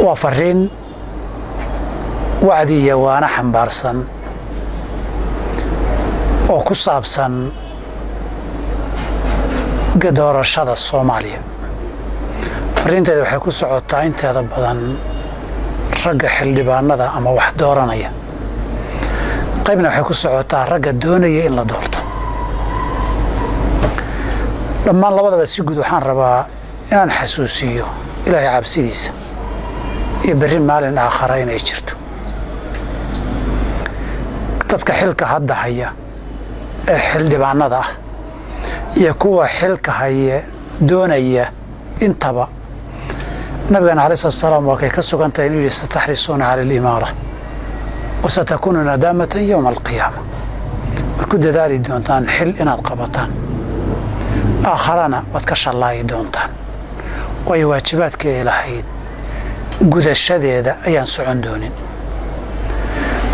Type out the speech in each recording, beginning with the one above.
وفرين وعدي وانا حنبارسن وكصابسن قدور الشدة الصومالية فرين تدو حيكو سعودتين تدو بدن رقا حلبان نذا أما واحد دورانية قيبنا حيكو سعودتا رقا دونية إن لا دورتو لما الله وضع بسيقود وحان ربا إنان حسوسيو إلهي عبسيديس يبرين مالين آخرين يجرتو dadka xilka hadda haya ee xildhibaanada ah iyo kuwa xilka haya doonaya intaba nabiga alayhi salaam waa ka sugantay inuu yastahrisuna ala al-imara wa satakunu nadamatan yawm al-qiyamah ku dadaali doontaan xil inaad qabataan aakharana wad ka shalay doontaan way waajibaadka Ilaahay gudashadeeda ayaan socon doonin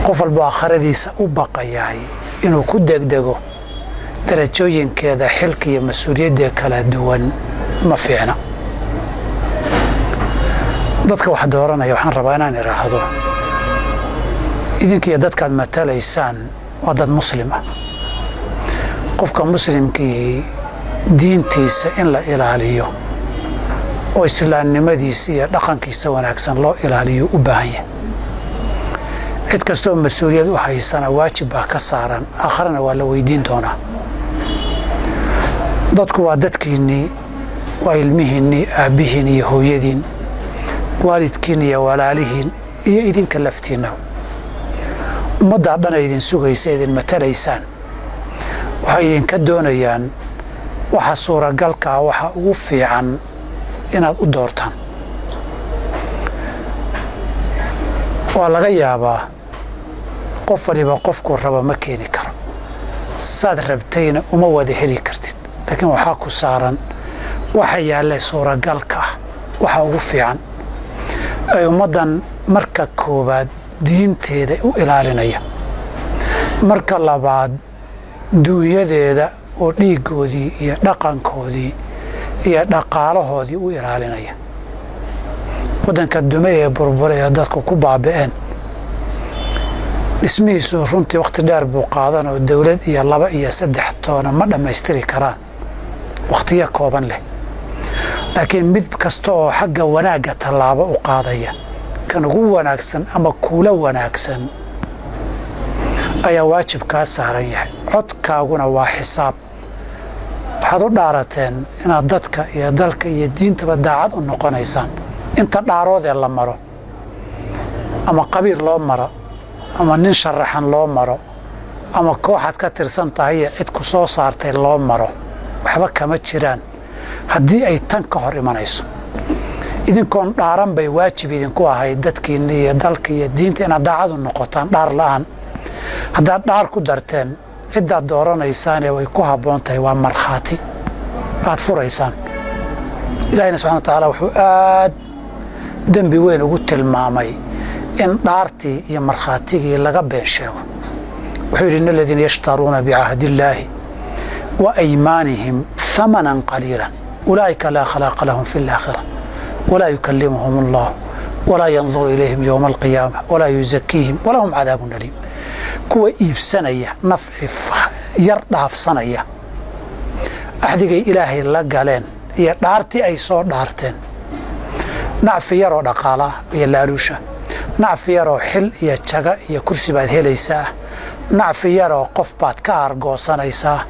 qof walba akhradiisa u baqayay inuu ku degdego darajooyinkeeda xilka iyo mas'uuliyadda kala duwan ma fiicna dadka wax dooranaya waxaan rabaa inaan iraahdo idinkiyo dadkaad matalaysaan waa dad muslim ah qofka muslimkii diintiisa in la ilaaliyo oo islaamnimadiisa iyo dhaqankiisa wanaagsan loo ilaaliyo u baahan yahay cid kastoo mas'uuliyad u haysana waajib baa ka saaran akhrana waa la weydiin doonaa dadku waa dadkiinii waa ilmihiinii aabihiin iyo hooyadiin waalidkiin iyo walaalihiin iyo idinka laftiinna ummadda dhan ay idin sugaysa idin matalaysaan waxay idinka doonayaan waxa suuragalka waxa ugu fiican inaad u doortaan waa laga yaabaa qof waliba qofku raba ma keeni karo saad rabtayna uma wada heli kartid laakiin waxaa ku saaran waxa yaalla suuragalka waxa ugu fiican ay ummadan marka koobaad diinteeda u ilaalinaya marka labaad duuyadeeda oo dhiigoodii iyo dhaqankoodii iyo dhaqaalahoodii u ilaalinaya wadanka dume ee burburaya dadku ku baaba'een ismiisu runtii waqti dheer buu qaadan oo dawlad iyo 2 iyo 3 toona ma dhamaystiri karaan waqtiyo kooban leh laakiin mid kasta oo xagga wanaaga talaabo u qaadaya kan ugu wanaagsan ama kuula wanaagsan ayaa waajib ka saaran yahay codkaaguna waa xisaab waxaad u dhaarateen inaad dadka iyo dalka iyo diintaba daacad u noqonaysaan inta dhaaroodee la maro ama qabiil loo maro ama nin sharaxan loo maro ama kooxad ka tirsan tahay cid ku soo saartay loo maro waxba kama jiraan haddii ay tan ka hor imanayso idinkoon dhaaran bay waajib idinku ahayd dadkiina iyo dalka iyo diinta inaad daacad u noqotaan dhaar la'aan haddaad dhaar ku darteen ciddaad dooranaysaane way ku habboon tahay waa markhaati aad furaysaan ilaahina subxana watacaala wuxuu aad dembi weyn ugu tilmaamay in dhaartii iyo markhaatigii laga been sheego wuxuu yidhi in aladiina yashtaruuna bicahdi illaahi wa aymaanihim thamanan qaliilan ulaa'ika laa khalaaqa lahum fi alaakhira walaa yukallimuhum allah walaa yanduru ilayhim yowma alqiyaama walaa yuzakiihim walahum cadaabun aliim kuwa iibsanaya nafci yar dhaafsanaya axdigay ilaahay la galeen iyo dhaartii ay soo dhaarteen nacfi yaroo dhaqaala iyo laaluusha nacfi yaroo xil iyo jaga iyo kursi baad helaysaa nacfi yaroo qof baad ka argoosanaysaa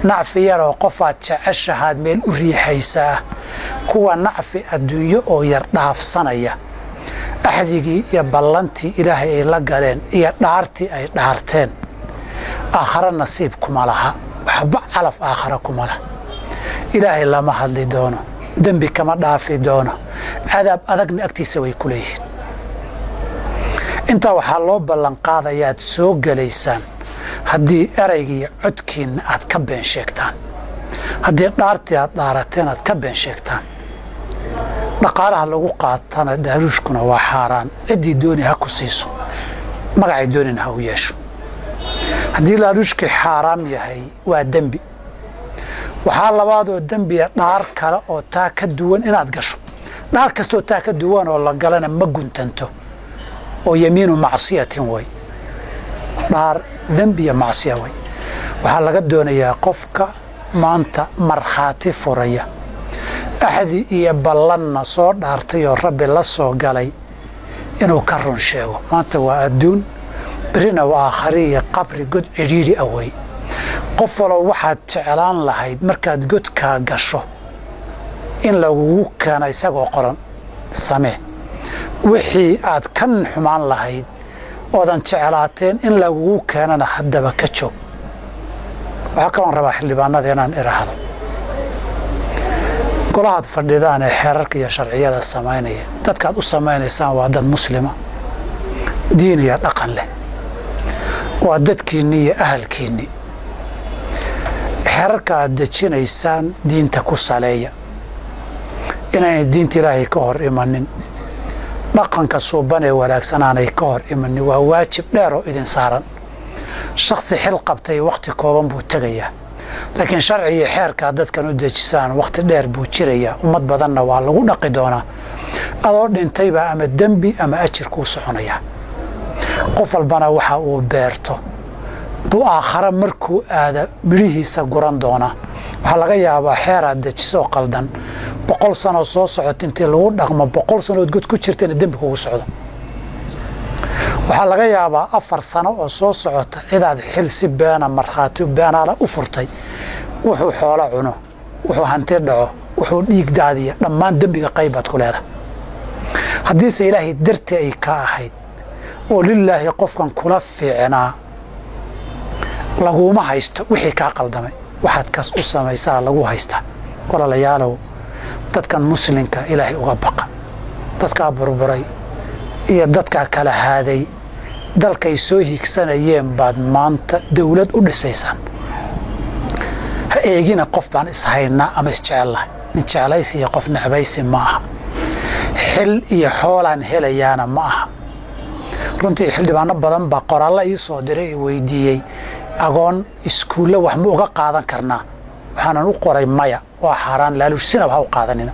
nacfi yaroo qofaad jeceshahaad meel u riixaysaa kuwa nacfi adduunyo oo yar dhaafsanaya axdigii iyo ballantii ilaahay ay la galeen iyo dhaartii ay dhaarteen aakhara nasiib kuma laha waxba calaf aakhara kuma laha ilaahay lama hadli doono dembi kama dhaafi doono cadaab adagna agtiisa way ku leeyihiin intaa waxaa loo ballan qaadayaad soo gelaysaan haddii eraygii codkiinna aad ka been sheegtaan haddii dhaartii aad dhaarateen aad ka been sheegtaan dhaqaalaha lagu qaatana dhaaruushkuna waa xaaraan ciddii dooni ha ku siiso magacay doonina ha u yeesho haddii dhaaruushkii xaaraam yahay waa dembi waxaa labaadoo dembiya dhaar kale oo taa ka duwan inaad gasho dhaar kastoo taa ka duwan oo la galana ma guntanto oo yamiinu macsiyatin way dhaar dembi iyo macsiya way waxaa laga doonayaa qofka maanta markhaati furaya axadi iyo ballanna soo dhaartay oo rabbi la soo galay inuu ka run sheego maanta waa adduun birina waa aakhari iyo qabri god cidhiidhi awey qof walow waxaad jeclaan lahayd markaad godkaa gasho in lagugu keeno isagoo qoran samee wixii aad ka xumaan lahayd oodan jeclaateen in lagugu keenana haddaba ka joog waxaa kaloon rabaa xildhibaanada inaan iraahdo golahaad fadhidaan ee xeerarka iyo sharciyada samaynaya dadkaad u samaynaysaan waa dad muslima diin iyo dhaqan leh waa dadkiinni iyo ahalkiinni xeerarka aad dejinaysaan diinta ku saleeya inaynay diinta ilaahay ka hor imanin dhaqanka suuban ee wanaagsanaanay ka hor imanin waa waajib dheer oo idin saaran shakhsi xil qabtay wakhti kooban buu tegayaa laakiin sharci iyo xeerkaa dadkan u dejisaan wakhti dheer buu jirayaa ummad badanna waa lagu dhaqi doonaa adoo dhintayba ama dembi ama ajir kuu soconayaa qof walbana waxa uu beerto buu aakhare markuu aada midhihiisa guran doonaa waxaa laga yaabaa xeer aad dejisoo qaldan 100 sano soo socota intii lagu dhaqmo 100 sanood god ku jirtana dembi kugu socdo waxaa laga yaabaa 4 sano oo soo socota cidaad xil si beena markhaati beenaala u furtay wuxuu xoolo cuno wuxuu hanti dhaco wuxuu dhiig daadiya dhammaan dembiga qaybaad ku leedahay haddiise ilaahay dartii ay ka ahayd oo lilaahi qofkan kula fiicnaa laguma haysto wixii kaa qaldamay waxaad kas u samaysaa lagu haystaa walaalayaalow dadkan muslimka ilaahay uga baqa dadkaa burburay iyo dadkaa kala haaday dalkay soo higsanayeen baad maanta dawlad u dhisaysaan ha eegina qof baan ishaynaa ama isjecellahay nin jeclaysi iyo qof necbaysi ma aha xil iyo xoolaan helayaana ma aha runtii xildhibaano badan baa qoraallo ii soo diray i weydiiyey agoon iskuulle wax ma uga qaadan karnaa waxaanan u qoray maya waa xaaraan laaluush sinaba ha u qaadanina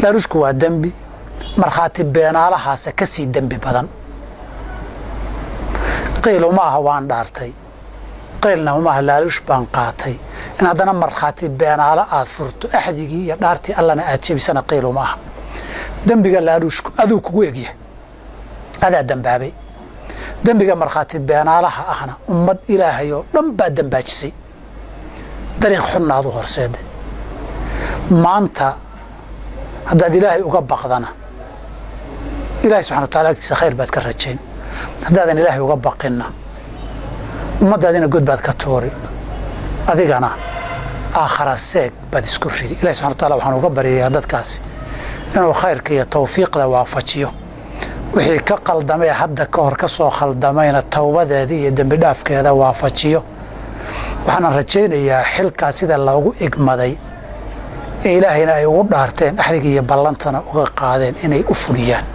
laaluushku waa dembi markhaati beenaalahaasa ka sii dembi badan qiil uma aha waan dhaartay qiilna uma aha laaluush baan qaatay in haddana markhaati beenaalo aad furto axdigii iyo dhaartii allana aad jebisana qiil uma aha dembiga laaluushku aduu kugu egyahay adaa dembaabay dembiga markhaati beenaalaha ahna ummad ilaahay oo dhan baa dembaajisay dariiq xunnaad u horseeday maanta haddaad ilaahay uga baqdana ilaahay subxana wa taala agtiisa khayr baad ka rajayn haddaadan ilaahay uga baqinna ummaddaadina god baad ka tuuri adigana aakhara seeg baad isku ridi ilahay subxana wa taala waxaan uga baryayaa dadkaasi inuu khayrka iyo tawfiiqda waafajiyo wixii ka qaldamay hadda ka hor ka soo khaldamayna tawbadeeda iyo dembi dhaafkeeda waafajiyo waxaan rajaynayaa xilkaa sida loogu igmaday ee ilaahayna ay ugu dhaarteen axdiga iyo ballantana uga qaadeen inay u fuliyaan